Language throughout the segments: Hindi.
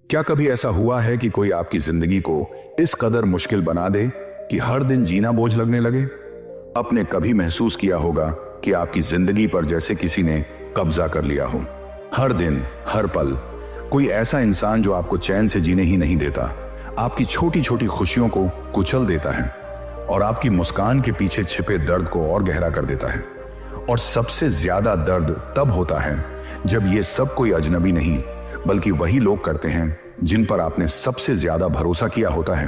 क्या कभी ऐसा हुआ है कि कोई आपकी जिंदगी को इस कदर मुश्किल बना दे कि हर दिन जीना बोझ लगने लगे? आपने कभी महसूस किया होगा कि आपकी जिंदगी पर जैसे किसी ने कब्जा कर लिया हो। हर दिन, हर पल कोई ऐसा इंसान जो आपको चैन से जीने ही नहीं देता, आपकी छोटी छोटी खुशियों को कुचल देता है और आपकी मुस्कान के पीछे छिपे दर्द को और गहरा कर देता है। और सबसे ज्यादा दर्द तब होता है जब ये सब कोई अजनबी नहीं बल्कि वही लोग करते हैं जिन पर आपने सबसे ज्यादा भरोसा किया होता है,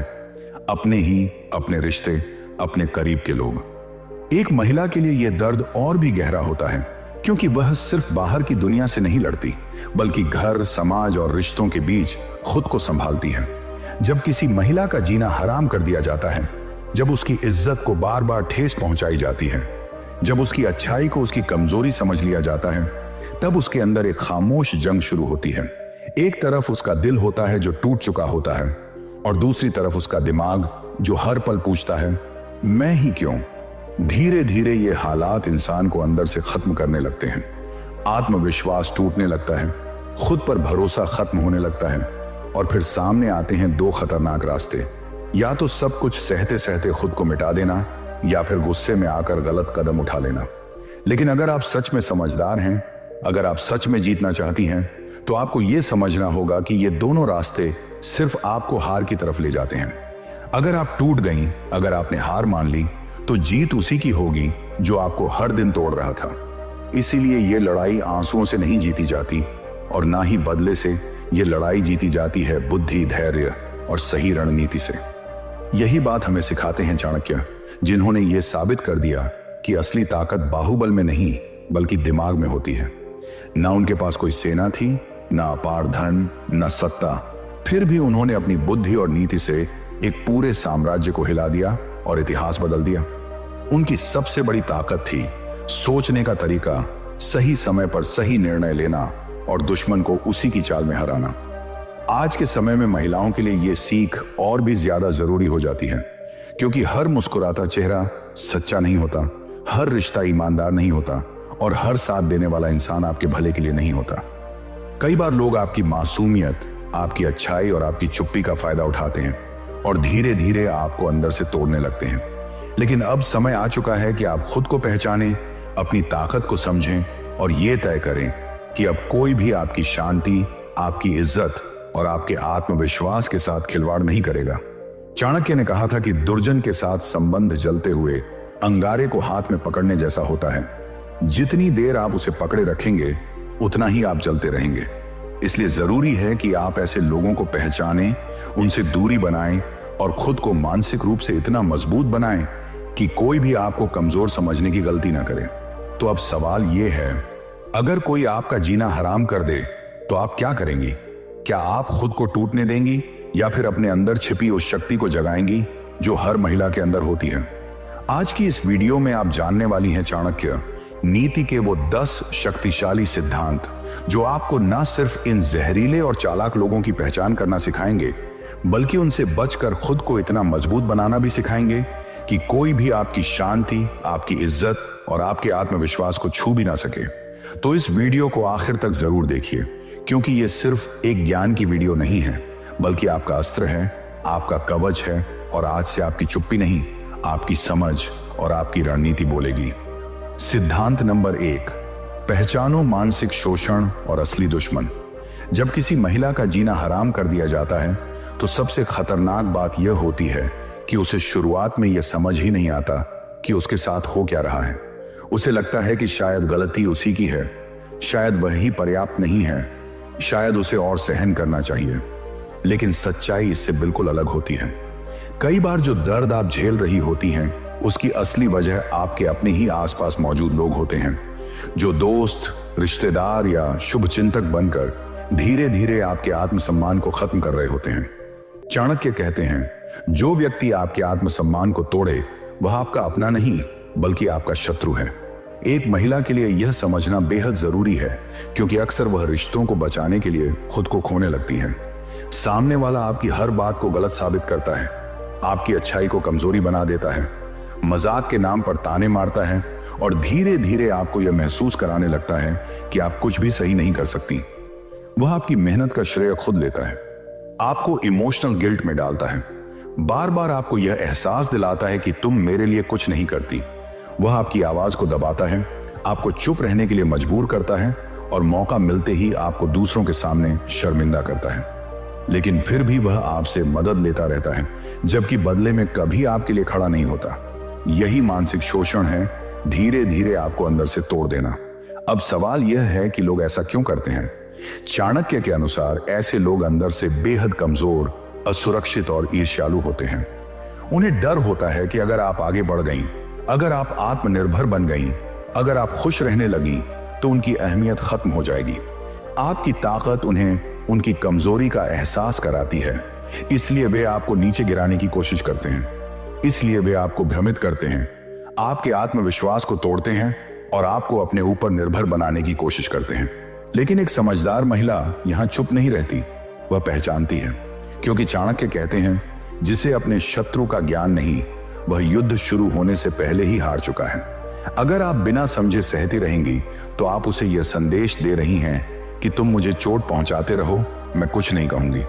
अपने ही अपने रिश्ते, अपने करीब के लोग। एक महिला के लिए यह दर्द और भी गहरा होता है क्योंकि वह सिर्फ बाहर की दुनिया से नहीं लड़ती बल्कि घर, समाज और रिश्तों के बीच खुद को संभालती है। जब किसी महिला का जीना हराम कर दिया जाता है, जब उसकी इज्जत को बार बार ठेस पहुंचाई जाती है, जब उसकी अच्छाई को उसकी कमजोरी समझ लिया जाता है, तब उसके अंदर एक खामोश जंग शुरू होती है। एक तरफ उसका दिल होता है जो टूट चुका होता है और दूसरी तरफ उसका दिमाग जो हर पल पूछता है, मैं ही क्यों? धीरे धीरे ये हालात इंसान को अंदर से खत्म करने लगते हैं। आत्मविश्वास टूटने लगता है, खुद पर भरोसा खत्म होने लगता है और फिर सामने आते हैं दो खतरनाक रास्ते। या तो सब कुछ सहते सहते खुद को मिटा देना या फिर गुस्से में आकर गलत कदम उठा लेना। लेकिन अगर आप सच में समझदार हैं, अगर आप सच में जीतना चाहती हैं, तो आपको यह समझना होगा कि ये दोनों रास्ते सिर्फ आपको हार की तरफ ले जाते हैं। अगर आप टूट गईं, अगर आपने हार मान ली, तो जीत उसी की होगी जो आपको हर दिन तोड़ रहा था। इसीलिए ये लड़ाई आंसुओं से नहीं जीती जाती और ना ही बदले से। ये लड़ाई जीती जाती है बुद्धि, धैर्य और सही रणनीति से। यही बात हमें सिखाते हैं चाणक्य, जिन्होंने ये साबित कर दिया कि असली ताकत बाहुबल में नहीं बल्कि दिमाग में होती है। ना उनके पास कोई सेना थी, ना अपार धन, ना सत्ता, फिर भी उन्होंने अपनी बुद्धि और नीति से एक पूरे साम्राज्य को हिला दिया और इतिहास बदल दिया। उनकी सबसे बड़ी ताकत थी सोचने का तरीका, सही समय पर सही निर्णय लेना और दुश्मन को उसी की चाल में हराना। आज के समय में महिलाओं के लिए यह सीख और भी ज्यादा जरूरी हो जाती है क्योंकि हर मुस्कुराता चेहरा सच्चा नहीं होता, हर रिश्ता ईमानदार नहीं होता और हर साथ देने वाला इंसान आपके भले के लिए नहीं होता। कई बार लोग आपकी मासूमियत, आपकी अच्छाई और आपकी चुप्पी का फायदा उठाते हैं और धीरे धीरे आपको अंदर से तोड़ने लगते हैं। लेकिन अब समय आ चुका है कि आप खुद को पहचानें, अपनी ताकत को समझें और ये तय करें कि अब कोई भी आपकी शांति, आपकी इज्जत और आपके आत्मविश्वास के साथ खिलवाड़ नहीं करेगा। चाणक्य ने कहा था कि दुर्जन के साथ संबंध जलते हुए अंगारे को हाथ में पकड़ने जैसा होता है। जितनी देर आप उसे पकड़े रखेंगे उतना ही आप जलते रहेंगे। इसलिए जरूरी है कि आप ऐसे लोगों को पहचानें, उनसे दूरी बनाएं और खुद को मानसिक रूप से इतना मजबूत बनाएं कि कोई भी आपको कमजोर समझने की गलती ना करे। तो अब सवाल यह है, अगर कोई आपका जीना हराम कर दे तो आप क्या करेंगी? क्या आप खुद को टूटने देंगी या फिर अपने अंदर छिपी उस शक्ति को जगाएंगी जो हर महिला के अंदर होती है? आज की इस वीडियो में आप जानने वाली हैं चाणक्य नीति के वो 10 शक्तिशाली सिद्धांत जो आपको न सिर्फ इन जहरीले और चालाक लोगों की पहचान करना सिखाएंगे बल्कि उनसे बचकर खुद को इतना मजबूत बनाना भी सिखाएंगे कि कोई भी आपकी शांति, आपकी इज्जत और आपके आत्मविश्वास को छू भी ना सके। तो इस वीडियो को आखिर तक जरूर देखिए क्योंकि यह सिर्फ एक ज्ञान की वीडियो नहीं है बल्कि आपका अस्त्र है, आपका कवच है और आज से आपकी चुप्पी नहीं, आपकी समझ और आपकी रणनीति बोलेगी। सिद्धांत नंबर 1, पहचानो मानसिक शोषण और असली दुश्मन। जब किसी महिला का जीना हराम कर दिया जाता है तो सबसे खतरनाक बात यह होती है कि उसे शुरुआत में यह समझ ही नहीं आता कि उसके साथ हो क्या रहा है। उसे लगता है कि शायद गलती उसी की है, शायद वही पर्याप्त नहीं है, शायद उसे और सहन करना चाहिए। लेकिन सच्चाई इससे बिल्कुल अलग होती है। कई बार जो दर्द आप झेल रही होती हैं उसकी असली वजह आपके अपने ही आसपास मौजूद लोग होते हैं, जो दोस्त, रिश्तेदार या शुभ चिंतक बनकर धीरे धीरे आपके आत्मसम्मान को खत्म कर रहे होते हैं। चाणक्य कहते हैं, जो व्यक्ति आपके आत्मसम्मान को तोड़े वह आपका अपना नहीं बल्कि आपका शत्रु है। एक महिला के लिए यह समझना बेहद जरूरी है क्योंकि अक्सर वह रिश्तों को बचाने के लिए खुद को खोने लगती है। सामने वाला आपकी हर बात को गलत साबित करता है, आपकी अच्छाई को कमजोरी बना देता है, मजाक के नाम पर ताने मारता है और धीरे धीरे आपको यह महसूस कराने लगता है कि आप कुछ भी सही नहीं कर सकती। वह आपकी मेहनत का श्रेय खुद लेता है। आपको इमोशनल गिल्ट में डालता है, बार बार आपको यह एहसास दिलाता है कि तुम मेरे लिए कुछ नहीं करती। वह आपकी आवाज को दबाता है, आपको चुप रहने के लिए मजबूर करता है और मौका मिलते ही आपको दूसरों के सामने शर्मिंदा करता है। लेकिन फिर भी वह आपसे मदद लेता रहता है, जबकि बदले में कभी आपके लिए खड़ा नहीं होता। यही मानसिक शोषण है, धीरे धीरे आपको अंदर से तोड़ देना। अब सवाल यह है कि लोग ऐसा क्यों करते हैं? चाणक्य के अनुसार ऐसे लोग अंदर से बेहद कमजोर, असुरक्षित और ईर्ष्यालु होते हैं। उन्हें डर होता है कि अगर आप आगे बढ़ गईं, अगर आप आत्मनिर्भर बन गईं, अगर आप खुश रहने लगी तो उनकी अहमियत खत्म हो जाएगी। आपकी ताकत उन्हें उनकी कमजोरी का एहसास कराती है, इसलिए वे आपको नीचे गिराने की कोशिश करते हैं। इसलिए वे आपको भ्रमित करते हैं, आपके आत्मविश्वास को तोड़ते हैं और आपको अपने ऊपर निर्भर बनाने की कोशिश करते हैं। लेकिन एक समझदार महिला यहां चुप नहीं रहती, वह पहचानती है, क्योंकि चाणक्य कहते हैं, जिसे अपने शत्रु का ज्ञान नहीं, वह युद्ध शुरू होने से पहले ही हार चुका है। अगर आप बिना समझे सहती रहेंगी तो आप उसे यह संदेश दे रही हैं कि तुम मुझे चोट पहुंचाते रहो, मैं कुछ नहीं कहूंगी।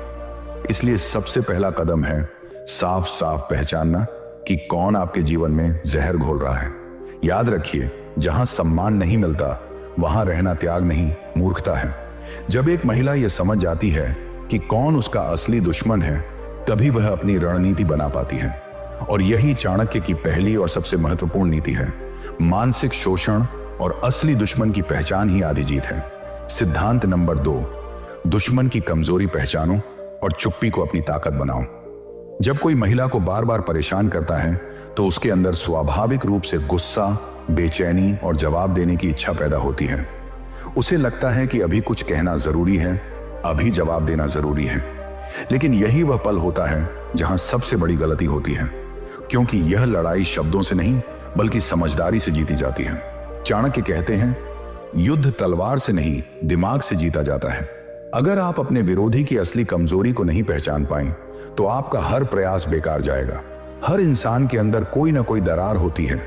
इसलिए सबसे पहला कदम है साफ साफ पहचानना कि कौन आपके जीवन में जहर घोल रहा है। याद रखिए, जहां सम्मान नहीं मिलता वहां रहना त्याग नहीं, मूर्खता है। जब एक महिला यह समझ जाती है कि कौन उसका असली दुश्मन है, तभी वह अपनी रणनीति बना पाती है। और यही चाणक्य की पहली और सबसे महत्वपूर्ण नीति है। मानसिक शोषण और असली दुश्मन की पहचान ही आधी जीत है। सिद्धांत नंबर 2, दुश्मन की कमजोरी पहचानो और चुप्पी को अपनी ताकत बनाओ। जब कोई महिला को बार बार परेशान करता है तो उसके अंदर स्वाभाविक रूप से गुस्सा, बेचैनी और जवाब देने की इच्छा पैदा होती है। उसे लगता है कि अभी कुछ कहना जरूरी है, अभी जवाब देना जरूरी है। लेकिन यही वह पल होता है जहां सबसे बड़ी गलती होती है, क्योंकि यह लड़ाई शब्दों से नहीं बल्कि समझदारी से जीती जाती है। चाणक्य कहते हैं, युद्ध तलवार से नहीं, दिमाग से जीता जाता है। अगर आप अपने विरोधी की असली कमजोरी को नहीं पहचान पाए तो आपका हर प्रयास बेकार जाएगा। हर इंसान के अंदर कोई ना कोई दरार होती है।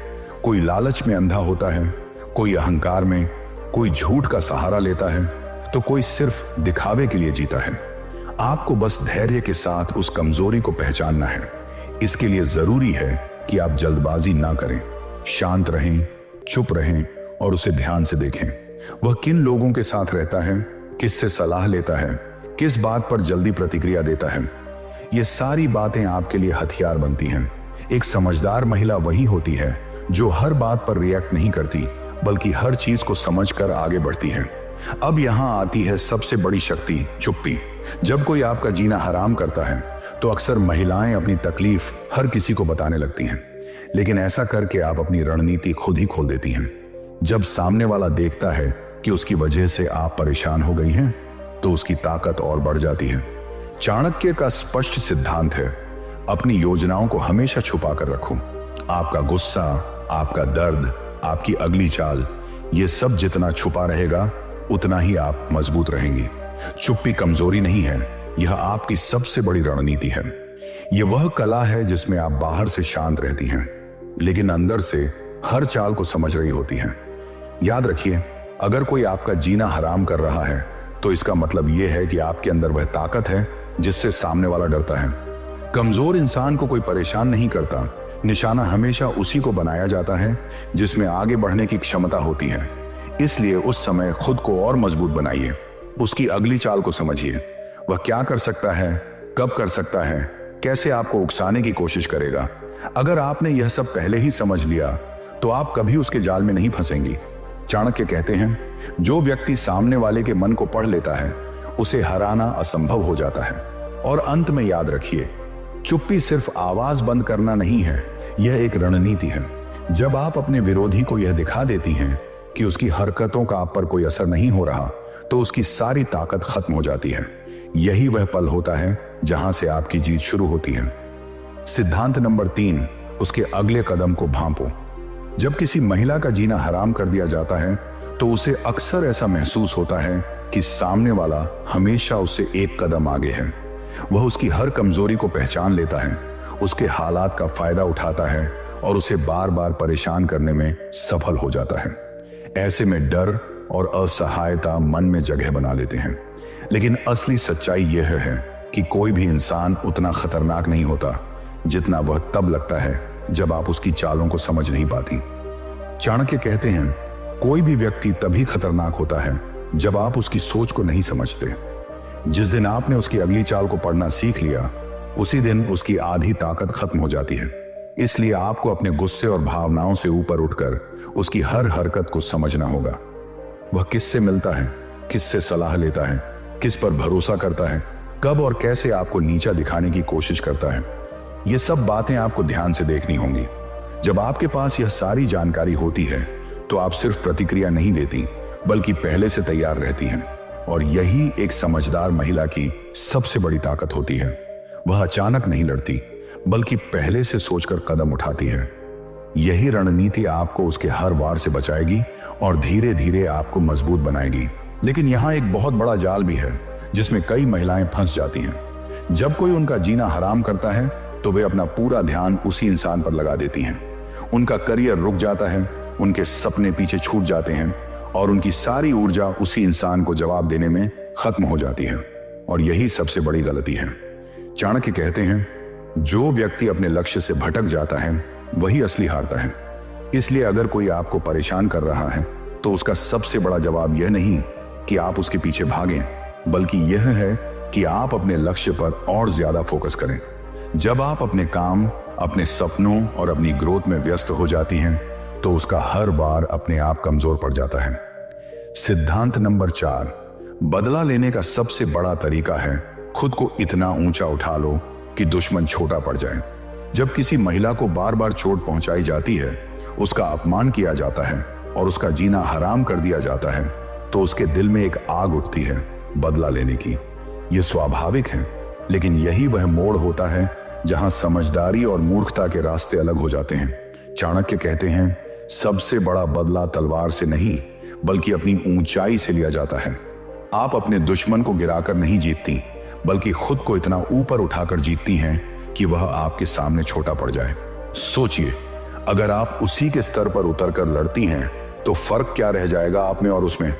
कोई लालच में अंधा होता है, कोई अहंकार में, कोई झूठ का सहारा लेता है, तो कोई सिर्फ दिखावे के लिए जीता है। आपको बस धैर्य के साथ उस कमजोरी को पहचानना है। इसके लिए जरूरी है कि आप जल्दबाजी ना करें, शांत रहें, चुप रहें और उसे ध्यान से देखें। वह किन लोगों के साथ रहता है, किससे सलाह लेता है, किस बात पर जल्दी प्रतिक्रिया देता है। ये सारी बातें आपके लिए हथियार बनती हैं। एक समझदार महिला वही होती है जो हर बात पर रिएक्ट नहीं करती, बल्कि हर चीज को समझकर आगे बढ़ती है। अब यहां आती है सबसे बड़ी शक्ति, चुप्पी। जब कोई आपका जीना हराम करता है तो अक्सर महिलाएं अपनी तकलीफ हर किसी को बताने लगती हैं, लेकिन ऐसा करके आप अपनी रणनीति खुद ही खोल देती हैं। जब सामने वाला देखता है कि उसकी वजह से आप परेशान हो गई हैं, तो उसकी ताकत और बढ़ जाती है। चाणक्य का स्पष्ट सिद्धांत है, अपनी योजनाओं को हमेशा छुपा कर रखो। आपका गुस्सा, आपका दर्द, आपकी अगली चाल, ये सब जितना छुपा रहेगा उतना ही आप मजबूत रहेंगी। चुप्पी कमजोरी नहीं है, यह आपकी सबसे बड़ी रणनीति है। यह वह कला है जिसमें आप बाहर से शांत रहती हैं, लेकिन अंदर से हर चाल को समझ रही होती हैं। याद रखिए, अगर कोई आपका जीना हराम कर रहा है तो इसका मतलब यह है कि आपके अंदर वह ताकत है जिससे सामने वाला डरता है। कमजोर इंसान को कोई परेशान नहीं करता, निशाना हमेशा उसी को बनाया जाता है जिसमें आगे बढ़ने की क्षमता होती है। इसलिए उस समय खुद को और मजबूत बनाइए, उसकी अगली चाल को समझिए। वह क्या कर सकता है, कब कर सकता है, कैसे आपको उकसाने की कोशिश करेगा। अगर आपने यह सब पहले ही समझ लिया तो आप कभी उसके जाल में नहीं फंसेंगी। चाणक्य कहते हैं, जो व्यक्ति सामने वाले के मन को पढ़ लेता है उसे हराना असंभव हो जाता है। और अंत में याद रखिए, चुप्पी सिर्फ आवाज बंद करना नहीं है, यह एक रणनीति है। जब आप अपने विरोधी को यह दिखा देती हैं कि उसकी हरकतों का आप पर कोई असर नहीं हो रहा, तो उसकी सारी ताकत खत्म हो जाती है। यही वह पल होता है जहां से आपकी जीत शुरू होती है। सिद्धांत नंबर 3, उसके अगले कदम को भांपो। जब किसी महिला का जीना हराम कर दिया जाता है तो उसे अक्सर ऐसा महसूस होता है कि सामने वाला हमेशा उससे एक कदम आगे है। वह उसकी हर कमजोरी को पहचान लेता है, उसके हालात का फायदा उठाता है और उसे बार बार परेशान करने में सफल हो जाता है। ऐसे में डर और असहायता मन में जगह बना लेते हैं। लेकिन असली सच्चाई यह है कि कोई भी इंसान उतना खतरनाक नहीं होता जितना वह तब लगता है जब आप उसकी चालों को समझ नहीं पाती। चाणक्य कहते हैं, कोई भी व्यक्ति तभी खतरनाक होता है जब आप उसकी सोच को नहीं समझते। जिस दिन आपने उसकी अगली चाल को पढ़ना सीख लिया, उसी दिन उसकी आधी ताकत खत्म हो जाती है। इसलिए आपको अपने गुस्से और भावनाओं से ऊपर उठकर उसकी हर हरकत को समझना होगा। वह किससे मिलता है, किससे सलाह लेता है, किस पर भरोसा करता है, कब और कैसे आपको नीचा दिखाने की कोशिश करता है, ये सब बातें आपको ध्यान से देखनी होंगी। जब आपके पास यह सारी जानकारी होती है तो आप सिर्फ प्रतिक्रिया नहीं देती, बल्कि पहले से तैयार रहती हैं। और यही एक समझदार महिला की सबसे बड़ी ताकत होती है। वह अचानक नहीं लड़ती, बल्कि पहले से सोचकर कदम उठाती है। यही रणनीति आपको उसके हर वार से बचाएगी और धीरे धीरे आपको मजबूत बनाएगी। लेकिन यहाँ एक बहुत बड़ा जाल भी है जिसमें कई महिलाएं फंस जाती हैं। जब कोई उनका जीना हराम करता है तो वे अपना पूरा ध्यान उसी इंसान पर लगा देती हैं। उनका करियर रुक जाता है, उनके सपने पीछे छूट जाते हैं और उनकी सारी ऊर्जा उसी इंसान को जवाब देने में खत्म हो जाती है। और यही सबसे बड़ी गलती है। चाणक्य कहते हैं, जो व्यक्ति अपने लक्ष्य से भटक जाता है वही असली हारता है। इसलिए अगर कोई आपको परेशान कर रहा है तो उसका सबसे बड़ा जवाब यह नहीं कि आप उसके पीछे भागें, बल्कि यह है कि आप अपने लक्ष्य पर और ज्यादा फोकस करें। जब आप अपने काम, अपने सपनों और अपनी ग्रोथ में व्यस्त हो जाती हैं तो उसका हर बार अपने आप कमजोर पड़ जाता है। सिद्धांत नंबर 4, बदला लेने का सबसे बड़ा तरीका है खुद को इतना ऊंचा उठा लो कि दुश्मन छोटा पड़ जाए। जब किसी महिला को बार बार चोट पहुंचाई जाती है, उसका अपमान किया जाता है और उसका जीना हराम कर दिया जाता है, तो उसके दिल में एक आग उठती है बदला लेने की। यह स्वाभाविक है, लेकिन यही वह मोड़ होता है जहां समझदारी और मूर्खता के रास्ते अलग हो जाते हैं। चाणक्य कहते हैं, सबसे बड़ा बदला तलवार से नहीं, बल्कि अपनी ऊंचाई से लिया जाता है। आप अपने दुश्मन को गिराकर नहीं जीतती, बल्कि खुद को इतना ऊपर उठाकर जीतती हैं कि वह आपके सामने छोटा पड़ जाए। सोचिए, अगर आप उसी के स्तर पर उतरकर लड़ती हैं तो फर्क क्या रह जाएगा आप में और उसमें।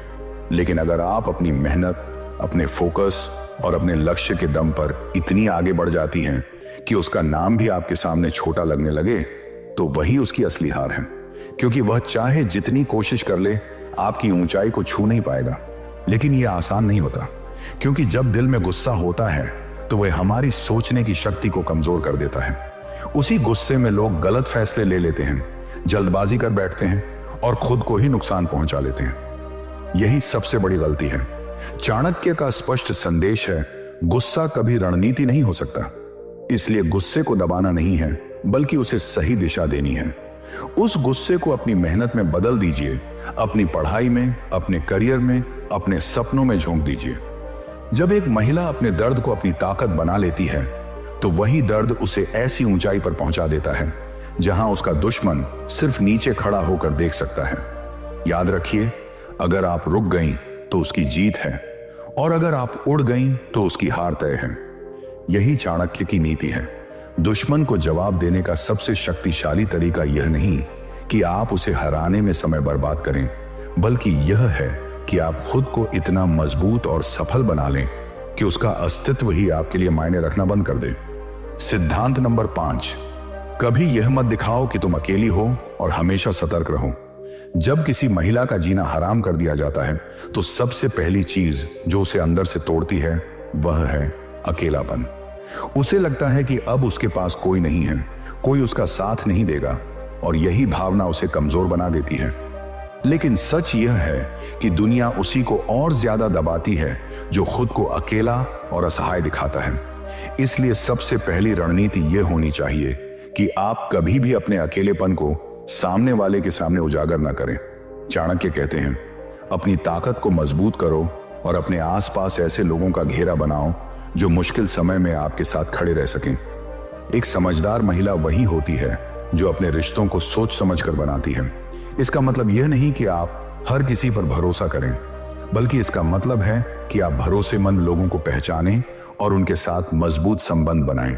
लेकिन अगर आप अपनी मेहनत, अपने फोकस और अपने लक्ष्य के दम पर इतनी आगे बढ़ जाती हैं कि उसका नाम भी आपके सामने छोटा लगने लगे, तो वही उसकी असली हार है। क्योंकि वह चाहे जितनी कोशिश कर ले, आपकी ऊंचाई को छू नहीं पाएगा। लेकिन यह आसान नहीं होता, क्योंकि जब दिल में गुस्सा होता है तो वह हमारी सोचने की शक्ति को कमजोर कर देता है। उसी गुस्से में लोग गलत फैसले ले लेते हैं, जल्दबाजी कर बैठते हैं और खुद को ही नुकसान पहुंचा लेते हैं। यही सबसे बड़ी गलती है। चाणक्य का स्पष्ट संदेश है, गुस्सा कभी रणनीति नहीं हो सकता। इसलिए गुस्से को दबाना नहीं है, बल्कि उसे सही दिशा देनी है। उस गुस्से को अपनी मेहनत में बदल दीजिए, अपनी पढ़ाई में, अपने करियर में, अपने सपनों में झोंक दीजिए। जब एक महिला अपने दर्द को अपनी ताकत बना लेती है तो वही दर्द उसे ऐसी ऊंचाई पर पहुंचा देता है जहां उसका दुश्मन सिर्फ नीचे खड़ा होकर देख सकता है। याद रखिए, अगर आप रुक गईं तो उसकी जीत है, और अगर आप उड़ गईं तो उसकी हार तय है। यही चाणक्य की नीति है। दुश्मन को जवाब देने का सबसे शक्तिशाली तरीका यह नहीं कि आप उसे हराने में समय बर्बाद करें, बल्कि यह है कि आप खुद को इतना मजबूत और सफल बना लें कि उसका अस्तित्व ही आपके लिए मायने रखना बंद कर दे। सिद्धांत नंबर 5, कभी यह मत दिखाओ कि तुम अकेली हो और हमेशा सतर्क रहो। जब किसी महिला का जीना हराम कर दिया जाता है तो सबसे पहली चीज जो उसे अंदर से तोड़ती है वह है अकेलापन। उसे लगता है कि अब उसके पास कोई नहीं है, कोई उसका साथ नहीं देगा, और यही भावना उसे कमजोर बना देती है। लेकिन सच यह है कि दुनिया उसी को और ज्यादा दबाती है जो खुद को अकेला और असहाय दिखाता है। इसलिए सबसे पहली रणनीति यह होनी चाहिए कि आप कभी भी अपने अकेलेपन को सामने वाले के सामने उजागर न करें। चाणक्य कहते हैं, अपनी ताकत को मजबूत करो और अपने आसपास ऐसे लोगों का घेरा बनाओ जो मुश्किल समय में आपके साथ खड़े रह सकें। एक समझदार महिला वही होती है जो अपने रिश्तों को सोच समझकर बनाती है। इसका मतलब यह नहीं कि आप हर किसी पर भरोसा करें, बल्कि इसका मतलब है कि आप भरोसेमंद लोगों को पहचानें और उनके साथ मजबूत संबंध बनाएं।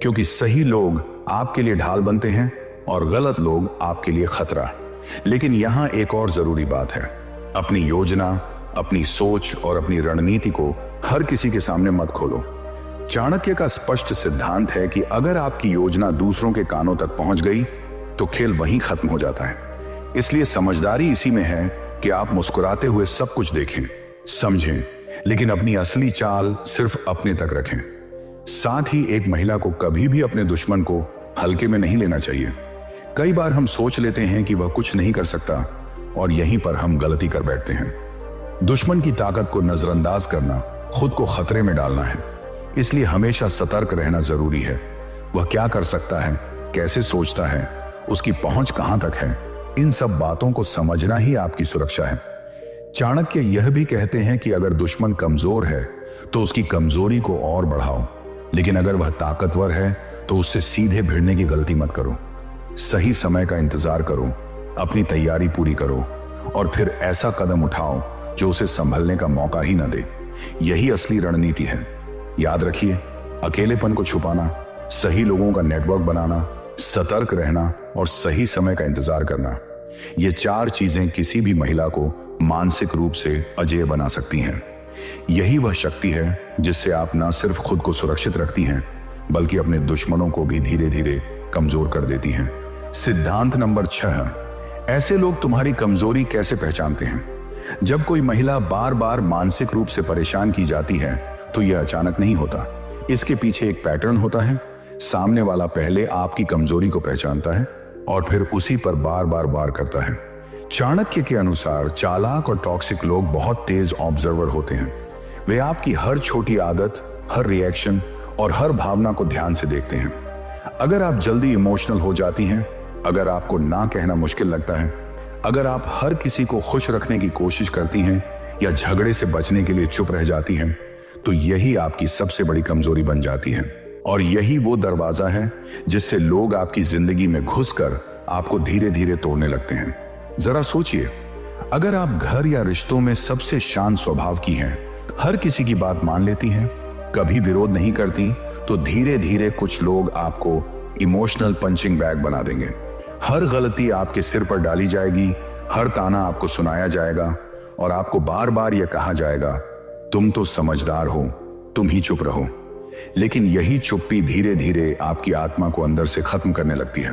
क्योंकि सही लोग आपके लिए ढाल बनते हैं और गलत लोग आपके लिए खतरा। लेकिन यहां एक और जरूरी बात है, अपनी योजना, अपनी सोच और अपनी रणनीति को हर किसी के सामने मत खोलो। चाणक्य का स्पष्ट सिद्धांत है कि अगर आपकी योजना दूसरों के कानों तक पहुंच गई तो खेल वहीं खत्म हो जाता है। इसलिए समझदारी इसी में है कि आप मुस्कुराते हुए सब कुछ देखें, समझें, लेकिन अपनी असली चाल सिर्फ अपने तक रखें। साथ ही एक महिला को कभी भी अपने दुश्मन को हल्के में नहीं लेना चाहिए। कई बार हम सोच लेते हैं कि वह कुछ नहीं कर सकता और यहीं पर हम गलती कर बैठते हैं। दुश्मन की ताकत को नजरअंदाज करना खुद को खतरे में डालना है। इसलिए हमेशा सतर्क रहना जरूरी है। वह क्या कर सकता है, कैसे सोचता है, उसकी पहुंच कहां तक है, इन सब बातों को समझना ही आपकी सुरक्षा है। चाणक्य यह भी कहते हैं कि अगर दुश्मन कमजोर है तो उसकी कमजोरी को और बढ़ाओ, लेकिन अगर वह ताकतवर है तो उससे सीधे भिड़ने की गलती मत करो। सही समय का इंतजार करो, अपनी तैयारी पूरी करो और फिर ऐसा कदम उठाओ जो उसे संभलने का मौका ही न दे। यही असली रणनीति है। याद रखिए, अकेलेपन को छुपाना, सही लोगों का नेटवर्क बनाना, सतर्क रहना और सही समय का इंतजार करना, ये 4 चीजें किसी भी महिला को मानसिक रूप से अजेय बना सकती हैं। यही वह शक्ति है जिससे आप न सिर्फ खुद को सुरक्षित रखती हैं बल्कि अपने दुश्मनों को भी धीरे धीरे कमजोर कर देती हैं। सिद्धांत नंबर 6, ऐसे लोग तुम्हारी कमजोरी कैसे पहचानते हैं? जब कोई महिला बार बार मानसिक रूप से परेशान की जाती है तो यह अचानक नहीं होता। इसके पीछे एक पैटर्न होता है। सामने वाला पहले आपकी कमजोरी को पहचानता है और फिर उसी पर बार बार वार करता है। चाणक्य के अनुसार चालाक और टॉक्सिक लोग बहुत तेज ऑब्जर्वर होते हैं। वे आपकी हर छोटी आदत, हर रिएक्शन और हर भावना को ध्यान से देखते हैं। अगर आप जल्दी इमोशनल हो जाती हैं, अगर आपको ना कहना मुश्किल लगता है, अगर आप हर किसी को खुश रखने की कोशिश करती हैं या झगड़े से बचने के लिए चुप रह जाती हैं, तो यही आपकी सबसे बड़ी कमजोरी बन जाती है। और यही वो दरवाजा है जिससे लोग आपकी जिंदगी में घुसकर आपको धीरे धीरे तोड़ने लगते हैं। जरा सोचिए, अगर आप घर या रिश्तों में सबसे शांत स्वभाव की हैं, हर किसी की बात मान लेती हैं, कभी विरोध नहीं करती, तो धीरे धीरे कुछ लोग आपको इमोशनल पंचिंग बैग बना देंगे। हर गलती आपके सिर पर डाली जाएगी, हर ताना आपको सुनाया जाएगा और आपको बार बार यह कहा जाएगा, तुम तो समझदार हो, तुम ही चुप रहो। लेकिन यही चुप्पी धीरे धीरे आपकी आत्मा को अंदर से खत्म करने लगती है।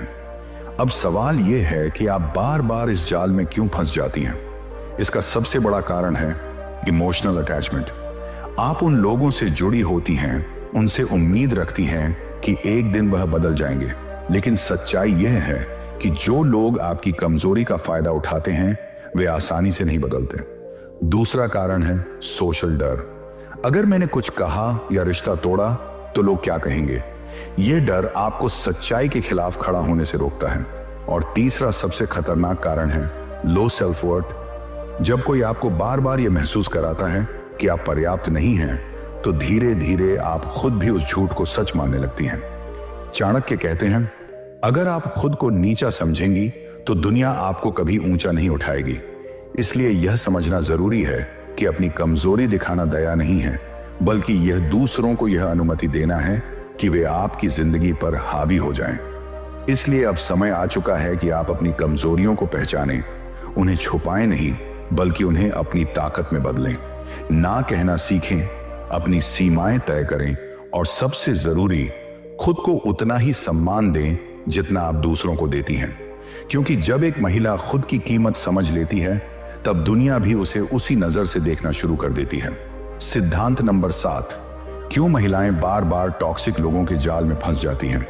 अब सवाल यह है कि आप बार बार इस जाल में क्यों फंस जाती हैं? इसका सबसे बड़ा कारण है इमोशनल अटैचमेंट। आप उन लोगों से जुड़ी होती हैं, उनसे उम्मीद रखती हैं कि एक दिन वह बदल जाएंगे, लेकिन सच्चाई यह है कि जो लोग आपकी कमजोरी का फायदा उठाते हैं वे आसानी से नहीं बदलते। दूसरा कारण है सोशल डर। अगर मैंने कुछ कहा या रिश्ता तोड़ा तो लोग क्या कहेंगे, यह डर आपको सच्चाई के खिलाफ खड़ा होने से रोकता है। और तीसरा सबसे खतरनाक कारण है लो सेल्फ वर्थ। जब कोई आपको बार बार यह महसूस कराता है कि आप पर्याप्त नहीं हैं, तो धीरे धीरे आप खुद भी उस झूठ को सच मानने लगती हैं। चाणक्य कहते हैं, अगर आप खुद को नीचा समझेंगी तो दुनिया आपको कभी ऊंचा नहीं उठाएगी। इसलिए यह समझना जरूरी है कि अपनी कमजोरी दिखाना दया नहीं है, बल्कि यह दूसरों को यह अनुमति देना है कि वे आपकी जिंदगी पर हावी हो जाएं। इसलिए अब समय आ चुका है कि आप अपनी कमजोरियों को पहचानें, उन्हें छुपाएं नहीं बल्कि उन्हें अपनी ताकत में बदलें। ना कहना सीखें, अपनी सीमाएं तय करें और सबसे जरूरी, खुद को उतना ही सम्मान दें जितना आप दूसरों को देती हैं। क्योंकि जब एक महिला खुद की कीमत समझ लेती है, तब दुनिया भी उसे उसी नजर से देखना शुरू कर देती है। सिद्धांत नंबर 7, क्यों महिलाएं बार बार टॉक्सिक लोगों के जाल में फंस जाती हैं?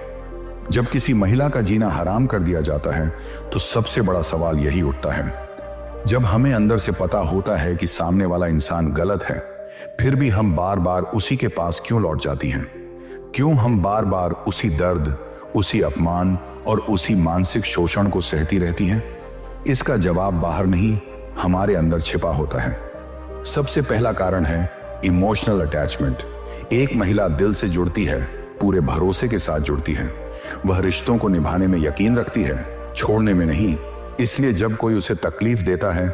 जब किसी महिला का जीना हराम कर दिया जाता है तो सबसे बड़ा सवाल यही उठता है। जब हमें अंदर से पता होता है कि सामने वाला इंसान गलत है, फिर भी हम बार बार उसी के पास क्यों लौट जाती हैं? क्यों हम बार बार उसी दर्द, उसी अपमान और उसी मानसिक शोषण को सहती रहती हैं? इसका जवाब बाहर नहीं, हमारे अंदर छिपा होता है। सबसे पहला कारण है इमोशनल अटैचमेंट। एक महिला दिल से जुड़ती है, पूरे भरोसे के साथ जुड़ती है। वह रिश्तों को निभाने में यकीन रखती है, छोड़ने में नहीं। इसलिए जब कोई उसे तकलीफ देता है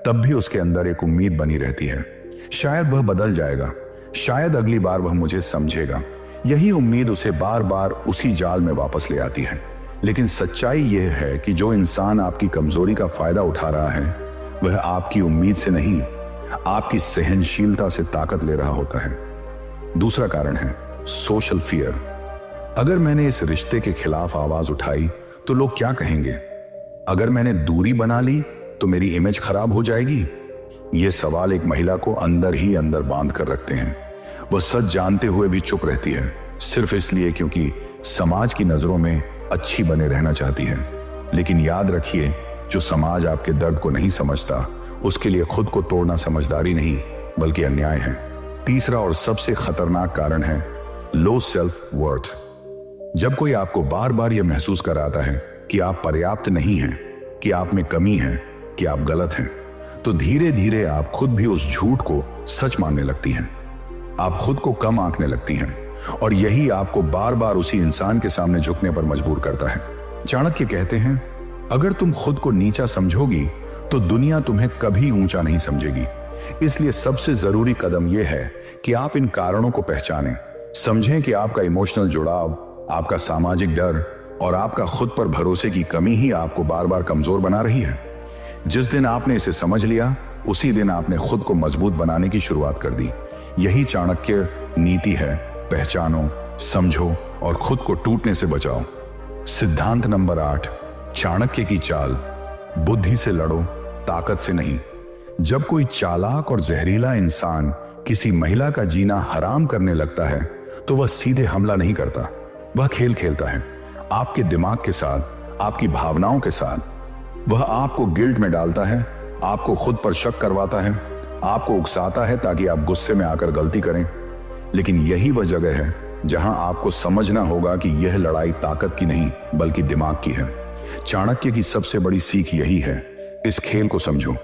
तब भी उसके अंदर एक उम्मीद बनी रहती है, शायद वह बदल जाएगा, शायद अगली बार वह मुझे समझेगा। यही उम्मीद उसे बार बार उसी जाल में वापस ले आती है। लेकिन सच्चाई यह है कि जो इंसान आपकी कमजोरी का फायदा उठा रहा है, वह आपकी उम्मीद से नहीं, आपकी सहनशीलता से ताकत ले रहा होता है। दूसरा कारण है सोशल फियर। अगर मैंने इस रिश्ते के खिलाफ आवाज उठाई तो लोग क्या कहेंगे? अगर मैंने दूरी बना ली तो मेरी इमेज खराब हो जाएगी? ये सवाल एक महिला को अंदर ही अंदर बांध कर रखते हैं। वह सच जानते हुए भी चुप रहती है, सिर्फ इसलिए क्योंकि समाज की नजरों में अच्छी बने रहना चाहती है। लेकिन याद रखिए, जो समाज आपके दर्द को नहीं समझता, उसके लिए खुद को तोड़ना समझदारी नहीं बल्कि अन्याय है। तीसरा और सबसे खतरनाक कारण है लो सेल्फ वर्थ। जब कोई आपको बार बार यह महसूस कराता है कि आप पर्याप्त नहीं हैं, कि आप में कमी है, कि आप गलत हैं, तो धीरे धीरे आप खुद भी उस झूठ को सच मानने लगती हैं। आप खुद को कम आंकने लगती हैं और यही आपको बार बार उसी इंसान के सामने झुकने पर मजबूर करता है। चाणक्य कहते हैं, अगर तुम खुद को नीचा समझोगी तो दुनिया तुम्हें कभी ऊंचा नहीं समझेगी। इसलिए सबसे जरूरी कदम यह है कि आप इन कारणों को पहचानें, समझें कि आपका इमोशनल जुड़ाव, आपका सामाजिक डर और आपका खुद पर भरोसे की कमी ही आपको बार बार कमजोर बना रही है। जिस दिन आपने इसे समझ लिया, उसी दिन आपने खुद को मजबूत बनाने की शुरुआत कर दी। यही चाणक्य नीति है, पहचानो, समझो और खुद को टूटने से बचाओ। सिद्धांत नंबर 8, चाणक्य की चाल। बुद्धि से लड़ो, ताकत से नहीं। जब कोई चालाक और जहरीला इंसान किसी महिला का जीना हराम करने लगता है तो वह सीधे हमला नहीं करता, वह खेल खेलता है आपके दिमाग के साथ, आपकी भावनाओं के साथ। वह आपको गिल्ट में डालता है, आपको खुद पर शक करवाता है, आपको उकसाता है ताकि आप गुस्से में आकर गलती करें। लेकिन यही वह जगह है जहां आपको समझना होगा कि यह लड़ाई ताकत की नहीं बल्कि दिमाग की है। चाणक्य की सबसे बड़ी सीख यही है, इस खेल को समझो,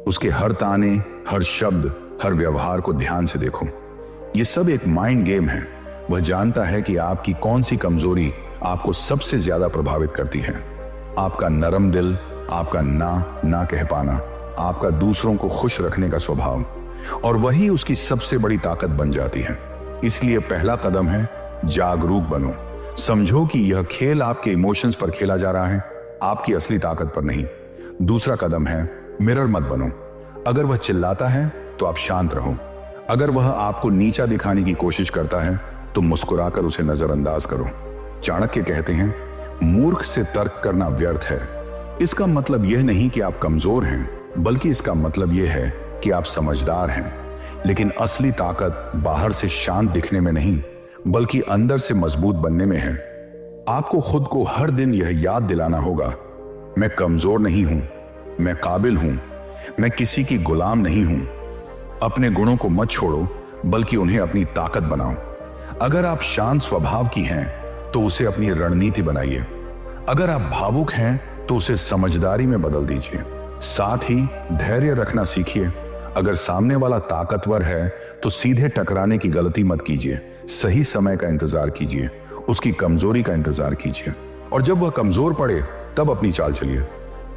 उसके हर ताने, हर शब्द, हर व्यवहार को ध्यान से देखो। यह सब एक माइंड गेम है। वह जानता है कि आपकी कौन सी कमजोरी आपको सबसे ज्यादा प्रभावित करती है। आपका नरम दिल, आपका ना कह पाना, आपका दूसरों को खुश रखने का स्वभाव, और वही उसकी सबसे बड़ी ताकत बन जाती है। इसलिए पहला कदम है जागरूक बनो। समझो कि यह खेल आपके इमोशंस पर खेला जा रहा है, आपकी असली ताकत पर नहीं। दूसरा कदम है मिरर मत बनो। अगर वह चिल्लाता है तो आप शांत रहो। अगर वह आपको नीचा दिखाने की कोशिश करता है तो मुस्कुराकर उसे नजरअंदाज करो। चाणक्य कहते हैं, मूर्ख से तर्क करना व्यर्थ है। इसका मतलब यह नहीं कि आप कमजोर हैं, बल्कि इसका मतलब यह है कि आप समझदार हैं। लेकिन असली ताकत बाहर से शांत दिखने में नहीं बल्कि अंदर से मजबूत बनने में है। आपको खुद को हर दिन यह याद दिलाना होगा, मैं कमजोर नहीं हूं, मैं काबिल हूं, मैं किसी की गुलाम नहीं हूं। अपने गुणों को मत छोड़ो बल्कि उन्हें अपनी ताकत बनाओ। अगर आप शांत स्वभाव की हैं तो उसे अपनी रणनीति बनाइए। अगर आप भावुक हैं तो उसे समझदारी में बदल दीजिए। साथ ही धैर्य रखना सीखिए। अगर सामने वाला ताकतवर है तो सीधे टकराने की गलती मत कीजिए। सही समय का इंतजार कीजिए, उसकी कमजोरी का इंतजार कीजिए, और जब वह कमजोर पड़े तब अपनी चाल चलिए।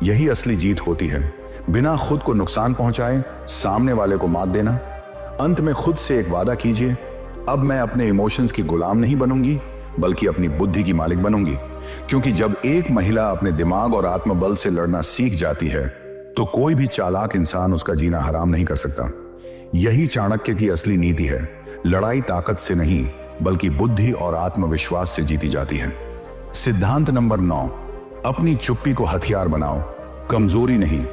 यही असली जीत होती है, बिना खुद को नुकसान पहुंचाए सामने वाले को मात देना। अंत में खुद से एक वादा कीजिए, अब मैं अपने इमोशंस की गुलाम नहीं बनूंगी बल्कि अपनी बुद्धि की मालिक बनूंगी। क्योंकि जब एक महिला अपने दिमाग और आत्मबल से लड़ना सीख जाती है तो कोई भी चालाक इंसान उसका जीना हराम नहीं कर सकता। यही चाणक्य की असली नीति है। लड़ाई ताकत से नहीं बल्कि बुद्धि और आत्मविश्वास से जीती जाती है। सिद्धांत नंबर 9, अपनी चुप्पी को हथियार बनाओ, कमजोरी नहीं।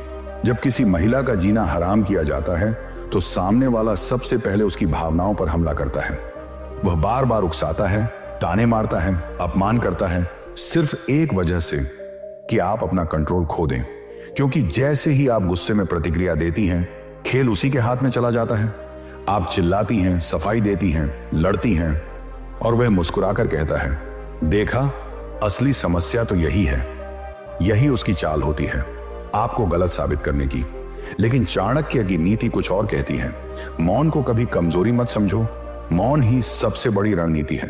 जब किसी महिला का जीना हराम किया जाता है तो सामने वाला सबसे पहले उसकी भावनाओं पर हमला करता है। वह बार बार उकसाता है, ताने मारता है, अपमान करता है, सिर्फ एक वजह से कि आप अपना कंट्रोल खो दें। क्योंकि जैसे ही आप गुस्से में प्रतिक्रिया देती हैं, खेल उसी के हाथ में चला जाता है। आप चिल्लाती हैं, सफाई देती हैं, लड़ती हैं, और वह मुस्कुराकर कहता है, देखा, असली समस्या तो यही है। यही उसकी चाल होती है, आपको गलत साबित करने की। लेकिन चाणक्य की नीति कुछ और कहती है। मौन को कभी कमजोरी मत समझो, मौन ही सबसे बड़ी रणनीति है।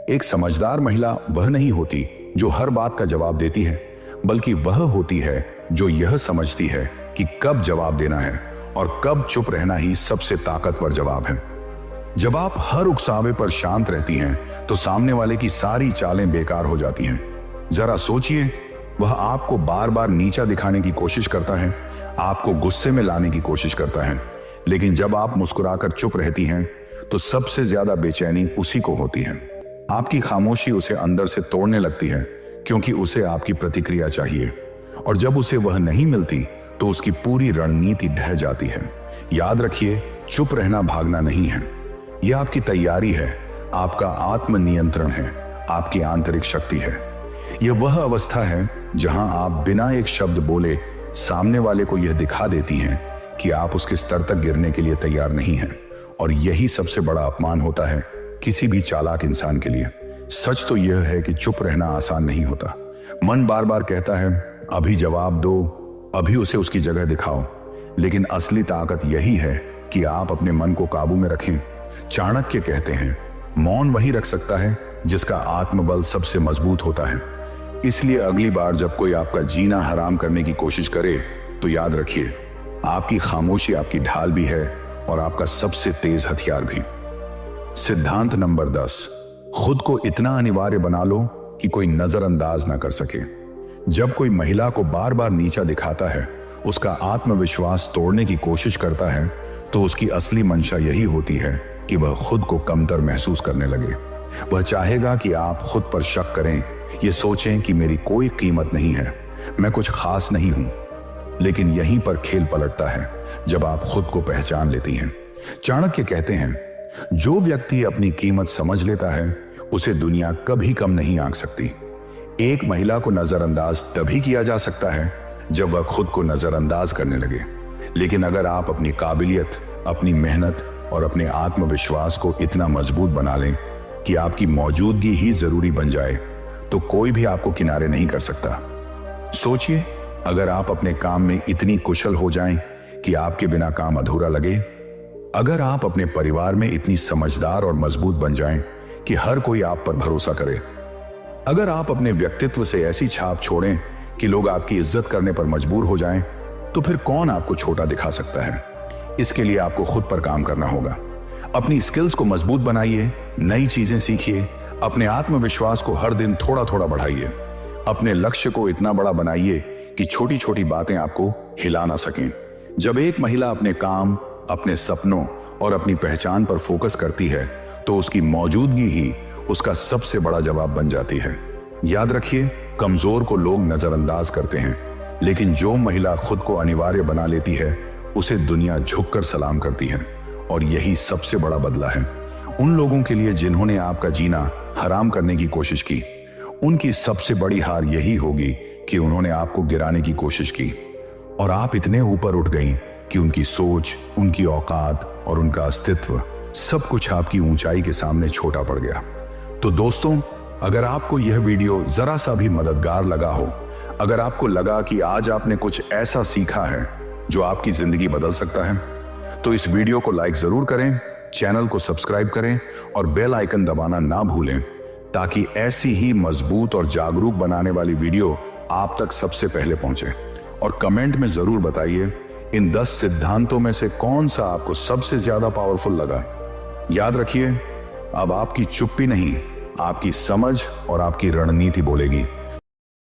एक समझदार महिला वह नहीं होती जो हर बात का जवाब देती है, बल्कि वह होती है जो यह समझती है कि कब जवाब देना है और कब चुप रहना ही सबसे ताकतवर जवाब है। जब आप हर उकसावे पर शांत रहती हैं तो सामने वाले की सारी चालें बेकार हो जाती हैं। जरा सोचिए, वह आपको बार बार नीचा दिखाने की कोशिश करता है, आपको गुस्से में लाने की कोशिश करता है, लेकिन जब आप मुस्कुराकर चुप रहती हैं तो सबसे ज्यादा बेचैनी उसी को होती है। आपकी खामोशी उसे अंदर से तोड़ने लगती है, क्योंकि उसे आपकी प्रतिक्रिया चाहिए, और जब उसे वह नहीं मिलती तो उसकी पूरी रणनीति ढह जाती है। याद रखिए, चुप रहना भागना नहीं है, यह आपकी तैयारी है, आपका आत्मनियंत्रण है, आपकी आंतरिक शक्ति है। यह वह अवस्था है जहां आप बिना एक शब्द बोले सामने वाले को यह दिखा देती हैं कि आप उसके स्तर तक गिरने के लिए तैयार नहीं हैं, और यही सबसे बड़ा अपमान होता है किसी भी चालाक इंसान के लिए। सच तो यह है कि चुप रहना आसान नहीं होता। मन बार बार कहता है, अभी जवाब दो, अभी उसे उसकी जगह दिखाओ, लेकिन असली ताकत यही है कि आप अपने मन को काबू में रखें। चाणक्य कहते हैं, मौन वही रख सकता है जिसका आत्मबल सबसे मजबूत होता है। इसलिए अगली बार जब कोई आपका जीना हराम करने की कोशिश करे तो याद रखिए, आपकी खामोशी आपकी ढाल भी है और आपका सबसे तेज हथियार भी। सिद्धांत नंबर 10, खुद को इतना अनिवार्य बना लो कि कोई नजरअंदाज ना कर सके। जब कोई महिला को बार बार नीचा दिखाता है, उसका आत्मविश्वास तोड़ने की कोशिश करता है, तो उसकी असली मंशा यही होती है कि वह खुद को कमतर महसूस करने लगे। वह चाहेगा कि आप खुद पर शक करें, ये सोचें कि मेरी कोई कीमत नहीं है, मैं कुछ खास नहीं हूं। लेकिन यहीं पर खेल पलटता है जब आप खुद को पहचान लेती हैं। चाणक्य कहते हैं, जो व्यक्ति अपनी कीमत समझ लेता है उसे दुनिया कभी कम नहीं आंक सकती। एक महिला को नजरअंदाज तभी किया जा सकता है जब वह खुद को नजरअंदाज करने लगे। लेकिन अगर आप अपनी काबिलियत, अपनी मेहनत और अपने आत्मविश्वास को इतना मजबूत बना लें कि आपकी मौजूदगी ही जरूरी बन जाए, तो कोई भी आपको किनारे नहीं कर सकता। सोचिए, अगर आप अपने काम में इतनी कुशल हो जाएं कि आपके बिना काम अधूरा लगे, अगर आप अपने परिवार में इतनी समझदार और मजबूत बन जाएं कि हर कोई आप पर भरोसा करे, अगर आप अपने व्यक्तित्व से ऐसी छाप छोड़ें कि लोग आपकी इज्जत करने पर मजबूर हो जाएं, तो फिर कौन आपको छोटा दिखा सकता है। इसके लिए आपको खुद पर काम करना होगा। अपनी स्किल्स को मजबूत बनाइए, नई चीजें सीखिए, अपने आत्मविश्वास को हर दिन थोड़ा थोड़ा बढ़ाइए, अपने लक्ष्य को इतना बड़ा बनाइए कि छोटी छोटी बातें आपको हिला ना सकें। जब एक महिला अपने काम, अपने सपनों और अपनी पहचान पर फोकस करती है, तो उसकी मौजूदगी ही उसका सबसे बड़ा जवाब बन जाती है। याद रखिए, कमजोर को लोग नजरअंदाज करते हैं, लेकिन जो महिला खुद को अनिवार्य बना लेती है उसे दुनिया झुककर सलाम करती है। और यही सबसे बड़ा बदला है उन लोगों के लिए जिन्होंने आपका जीना हराम करने की कोशिश की। उनकी सबसे बड़ी हार यही होगी कि उन्होंने आपको गिराने की कोशिश की, और आप इतने ऊपर उठ गई कि उनकी सोच, उनकी औकात और उनका अस्तित्व सब कुछ आपकी ऊंचाई के सामने छोटा पड़ गया। तो दोस्तों, अगर आपको यह वीडियो जरा सा भी मददगार लगा हो, अगर आपको लगा कि आज आपने कुछ ऐसा सीखा है जो आपकी जिंदगी बदल सकता है, तो इस वीडियो को लाइक जरूर करें, चैनल को सब्सक्राइब करें और बेल आइकन दबाना ना भूलें, ताकि ऐसी ही मजबूत और जागरूक बनाने वाली वीडियो आप तक सबसे पहले पहुंचे। और कमेंट में जरूर बताइए, इन 10 सिद्धांतों में से कौन सा आपको सबसे ज्यादा पावरफुल लगा। याद रखिए, अब आपकी चुप्पी नहीं, आपकी समझ और आपकी रणनीति बोलेगी।